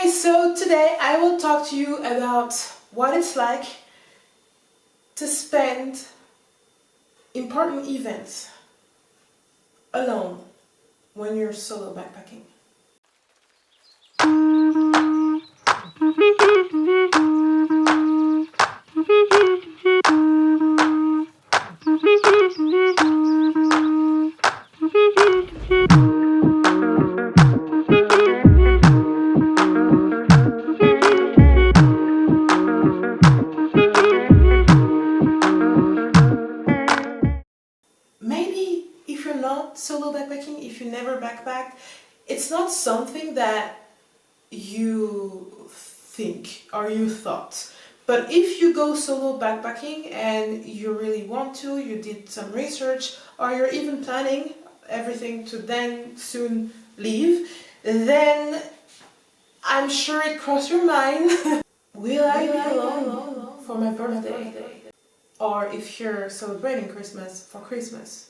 Hi, so today I will talk to you about what it's like to spend important events alone when you're solo backpacking. Maybe if you're not solo backpacking, if you never backpacked, it's not something that you think or you thought. But if you go solo backpacking and you really want to, you did some research, or you're even planning everything to then soon leave, then I'm sure it crossed your mind. Will I be alone for my birthday? Or if you're celebrating Christmas, for Christmas.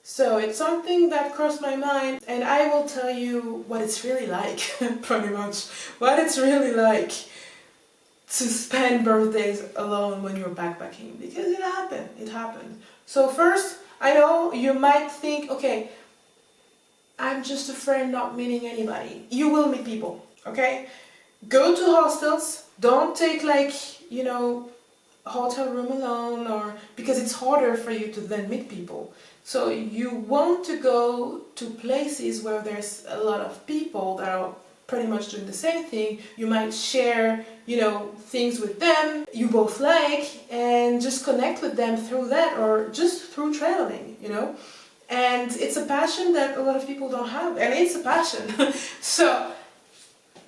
So it's something that crossed my mind, and I will tell you what it's really like, pretty much. What it's really like to spend birthdays alone when you're backpacking, because it happened. So first, I know you might think, okay, I'm just a friend not meeting anybody. You will meet people, okay? Go to hostels, don't take hotel room alone, or because it's harder for you to then meet people. So you want to go to places where there's a lot of people that are pretty much doing the same thing. You might share, things with them you both like, and just connect with them through that, or just through traveling, And it's a passion that a lot of people don't have, and it's a passion. So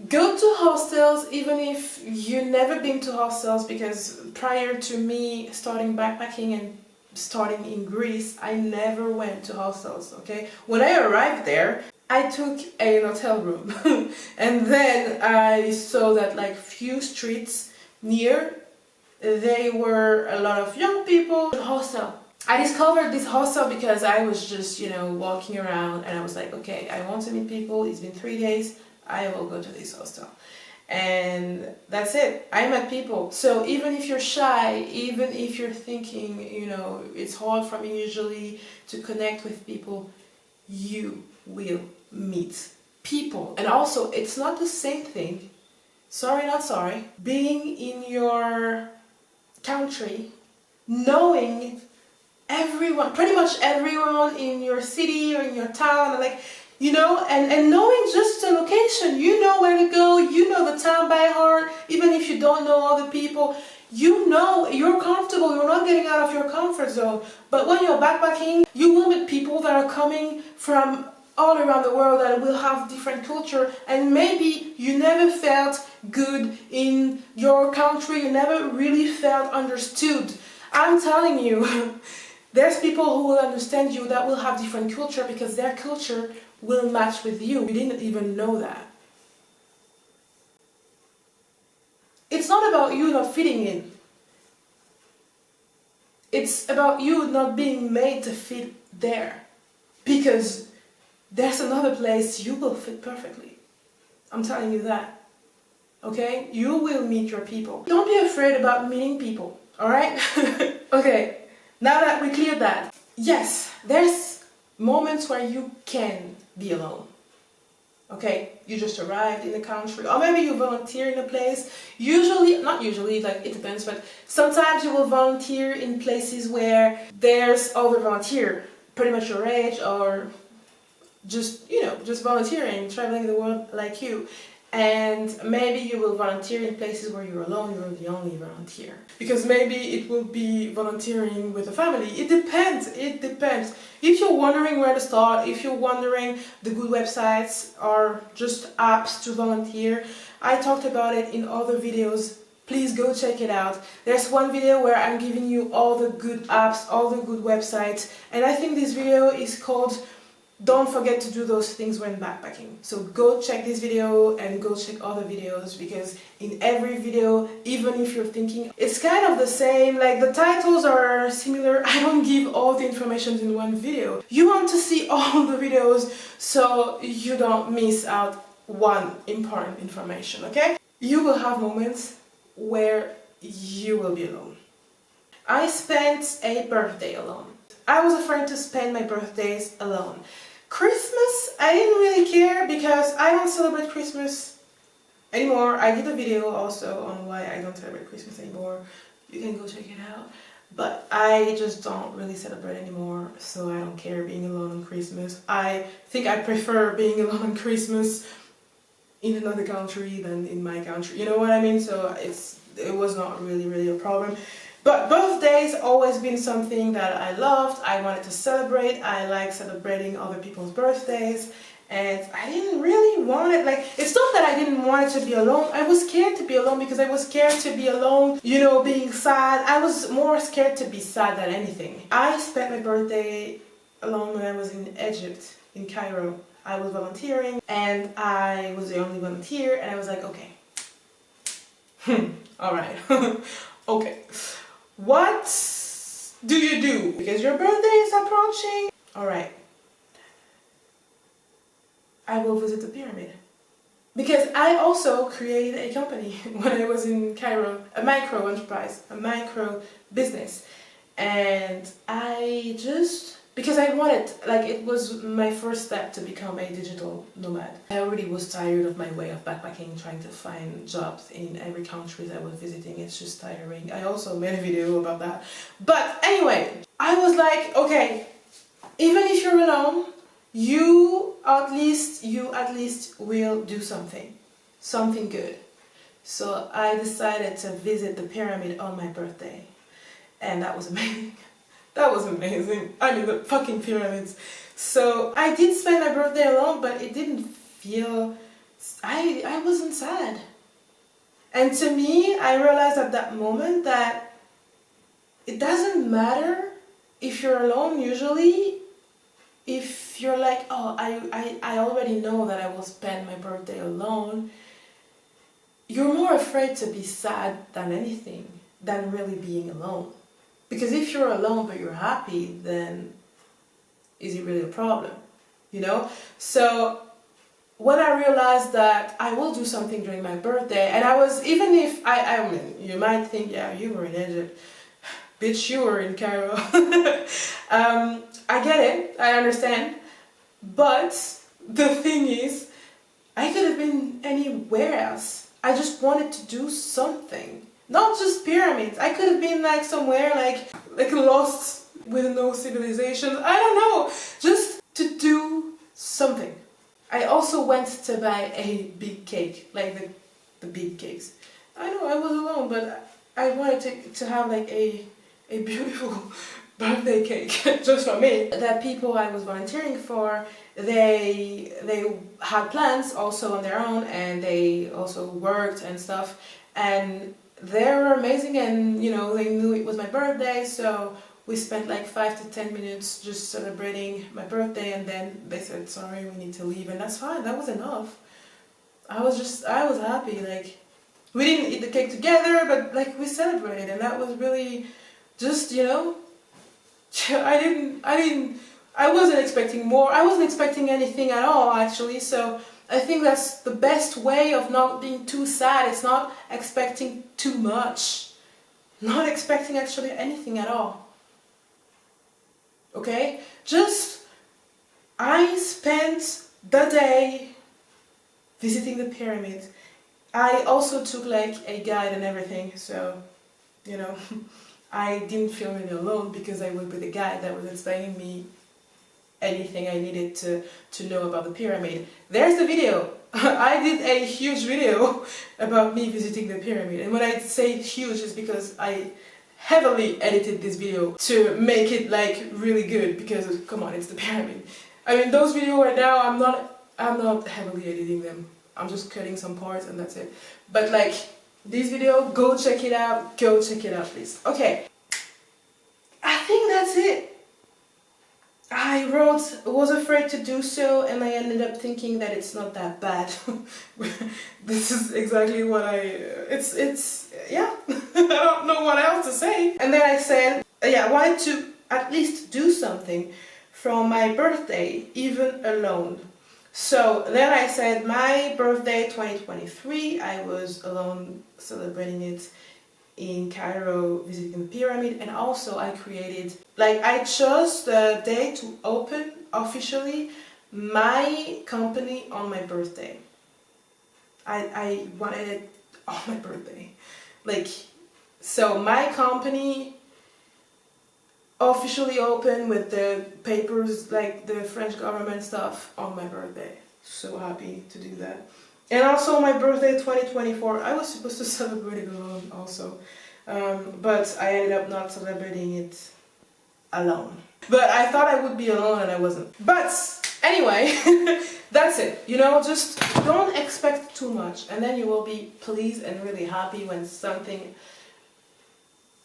go to hostels, even if you've never been to hostels, because prior to me starting backpacking and starting in Greece, I never went to hostels, okay? When I arrived there, I took a hotel room and then I saw that few streets near, they were a lot of young people in hostel. I discovered this hostel because I was just, walking around, and I was like, okay, I want to meet people, it's been 3 days, I will go to this hostel. And that's it. I met people. So even if you're shy, even if you're thinking, it's hard for me usually to connect with people, you will meet people. And also, it's not the same thing, sorry not sorry, being in your country, knowing everyone, pretty much everyone in your city or in your town, and knowing just the location. You know where to go, you know the town by heart, even if you don't know all the people, you're comfortable, you're not getting out of your comfort zone. But when you're backpacking, you will meet people that are coming from all around the world, that will have different culture, and maybe you never felt good in your country, you never really felt understood. I'm telling you, there's people who will understand you, that will have different culture, because their culture will match with you. You didn't even know that. It's not about you not fitting in. It's about you not being made to fit there. Because there's another place you will fit perfectly. I'm telling you that. Okay? You will meet your people. Don't be afraid about meeting people. Alright? Okay. Now that we cleared that. Yes, there's moments where you can be alone. Okay, you just arrived in the country, or maybe you volunteer in a place. Not usually, it depends, but sometimes you will volunteer in places where there's other volunteer, pretty much your age, or just volunteering, traveling the world like you. And maybe you will volunteer in places where you're alone, you're the only volunteer. Because maybe it will be volunteering with a family. It depends. If you're wondering where to start, if you're wondering the good websites or just apps to volunteer, I talked about it in other videos. Please go check it out. There's one video where I'm giving you all the good apps, all the good websites, and I think this video is called "Don't forget to do those things when backpacking." So go check this video and go check other videos, because in every video, even if you're thinking it's kind of the same, the titles are similar, I don't give all the information in one video. You want to see all the videos so you don't miss out one important information, okay? You will have moments where you will be alone. I spent a birthday alone. I was afraid to spend my birthdays alone. Christmas, I didn't really care because I don't celebrate Christmas anymore. I did a video also on why I don't celebrate Christmas anymore. You can go check it out. But I just don't really celebrate anymore, so I don't care being alone on Christmas. I think I prefer being alone on Christmas in another country than in my country. You know what I mean? So it was not really a problem. But birthdays always been something that I loved. I wanted to celebrate. I like celebrating other people's birthdays. And I didn't really want it, like, it's not that I didn't want it to be alone. I was scared to be alone because I was scared to be alone, you know, being sad. I was more scared to be sad than anything. I spent my birthday alone when I was in Egypt, in Cairo. I was volunteering and I was the only volunteer and I was like, okay, alright, okay. What do you do? Because your birthday is approaching. Alright. I will visit the pyramid. Because I also created a company when I was in Cairo, a micro enterprise, a micro business. And because I wanted, like, it was my first step to become a digital nomad. I already was tired of my way of backpacking, trying to find jobs in every country that I was visiting. It's just tiring. I also made a video about that. But anyway, I was like, okay, even if you're alone, you at least will do something good. So I decided to visit the pyramid on my birthday, and that was amazing. That was amazing. I mean, the fucking pyramids. So I did spend my birthday alone, but it didn't feel, I wasn't sad. And to me, I realized at that moment that it doesn't matter if you're alone. Usually, if you're like, oh, I already know that I will spend my birthday alone, you're more afraid to be sad than anything, than really being alone. Because if you're alone but you're happy, then is it really a problem? You know? So when I realized that I will do something during my birthday, and I was, even if I mean, you might think, yeah, you were in Egypt. Bitch, you were in Cairo. I get it, I understand. But the thing is, I could have been anywhere else. I just wanted to do something. Not just pyramids. I could have been like somewhere like lost with no civilization. I don't know. Just to do something. I also went to buy a big cake, like the big cakes. I know I was alone, but I wanted to have like a beautiful birthday cake just for me. The people I was volunteering for, they had plans also on their own, and they also worked and stuff, and they were amazing, and you know, they knew it was my birthday, so we spent like 5 to 10 minutes just celebrating my birthday, and then they said, sorry, we need to leave, and that's fine. That was enough. I was happy. Like, we didn't eat the cake together, but like we celebrated, and that was really just, you know, I wasn't expecting more. I wasn't expecting anything at all, actually. So I think that's the best way of not being too sad. It's not expecting too much. Not expecting actually anything at all. Okay? Just, I spent the day visiting the pyramid. I also took like a guide and everything, so, you know, I didn't feel really alone because I was with a guide that was explaining me anything I needed to know about the pyramid. There's the video. I did a huge video about me visiting the pyramid, and when I say huge is because I heavily edited this video to make it like really good, because come on, it's the pyramid. I mean, those videos right now, I'm not heavily editing them. I'm just cutting some parts and that's it. But like this video, go check it out. Go check it out, please. Okay, I think that's it. I was afraid to do so, and I ended up thinking that it's not that bad. This is exactly what yeah, I don't know what else to say. And then I said, yeah, I wanted to at least do something from my birthday, even alone. So then I said my birthday 2023, I was alone celebrating it in Cairo visiting the pyramid, and also I created, like, I chose the day to open officially my company on my birthday. I wanted it on my birthday. Like, so my company officially open with the papers, like the French government stuff, on my birthday. So happy to do that. And also my birthday 2024, I was supposed to celebrate it alone also. But I ended up not celebrating it alone. But I thought I would be alone and I wasn't. But anyway, that's it. You know, just don't expect too much, and then you will be pleased and really happy when something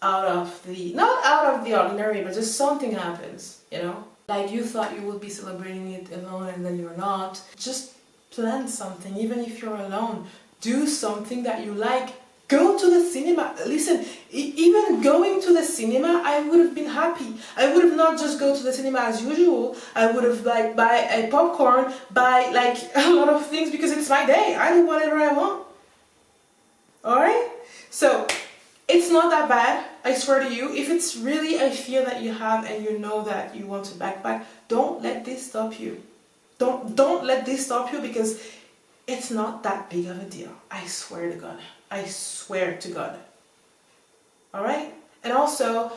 not out of the ordinary, but just something happens, you know? Like you thought you would be celebrating it alone and then you're not. Just plan something, even if you're alone. Do something that you like. Go to the cinema. Listen, even going to the cinema, I would have been happy. I would have not just go to the cinema as usual. I would have like buy a popcorn, buy like a lot of things, because it's my day. I do whatever I want. Alright? So, it's not that bad, I swear to you. If it's really a fear that you have and you know that you want to backpack, don't let this stop you. Don't let this stop you, because it's not that big of a deal. I swear to God. I swear to God. Alright? And also,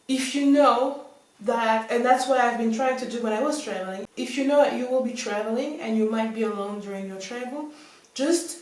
if you know that, and that's what I've been trying to do when I was traveling, if you know that you will be traveling and you might be alone during your travel, just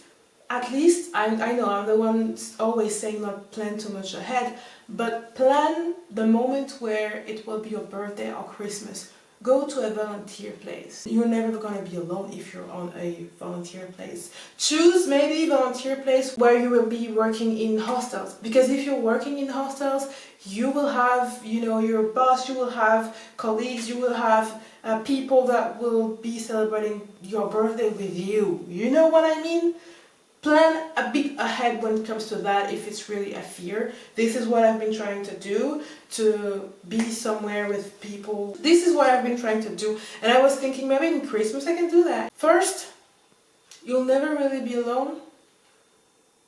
at least, I know I'm the one always saying not plan too much ahead, but plan the moment where it will be your birthday or Christmas. Go to a volunteer place. You're never going to be alone if you're on a volunteer place. Choose maybe a volunteer place where you will be working in hostels. Because if you're working in hostels, you will have, you know, your boss, you will have colleagues, you will have people that will be celebrating your birthday with you. You know what I mean? Plan a bit ahead when it comes to that if it's really a fear. This is what I've been trying to do, to be somewhere with people. This is what I've been trying to do. And I was thinking maybe in Christmas I can do that. First, you'll never really be alone,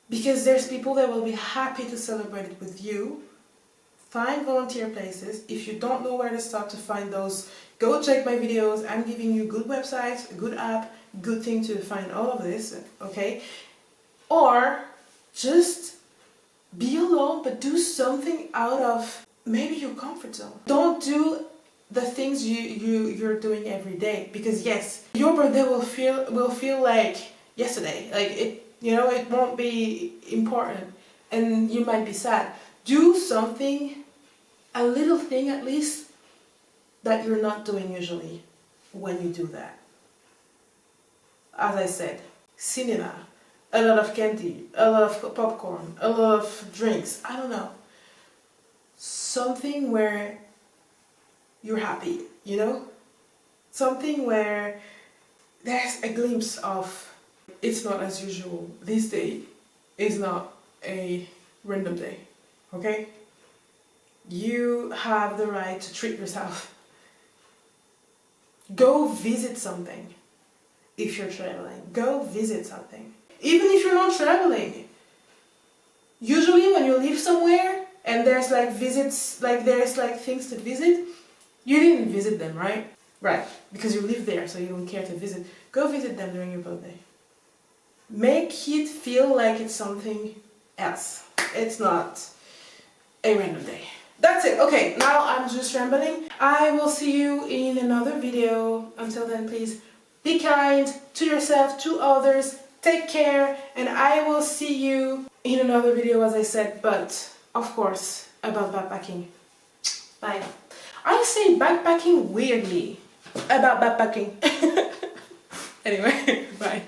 because there's people that will be happy to celebrate it with you. Find volunteer places. If you don't know where to start to find those, go check my videos. I'm giving you good websites, a good app, good thing to find all of this, okay? Or just be alone, but do something out of maybe your comfort zone. Don't do the things you're doing every day, because yes, your birthday will feel like yesterday. Like it, you know, it won't be important, and you might be sad. Do something, a little thing at least, that you're not doing usually when you do that. As I said, cinema. A lot of candy, a lot of popcorn, a lot of drinks, I don't know. Something where you're happy, you know? Something where there's a glimpse of it's not as usual. This day is not a random day, okay? You have the right to treat yourself. Go visit something if you're traveling. Go visit something. Even if you're not traveling. Usually when you live somewhere and there's like visits, like there's like things to visit, you didn't visit them, right? Right, because you live there, so you don't care to visit. Go visit them during your birthday. Make it feel like it's something else. It's not a random day. That's it. Okay, now I'm just rambling. I will see you in another video. Until then, please be kind to yourself, to others. Take care, and I will see you in another video, as I said, but of course about backpacking. Bye. I say backpacking weirdly about backpacking. Anyway, bye.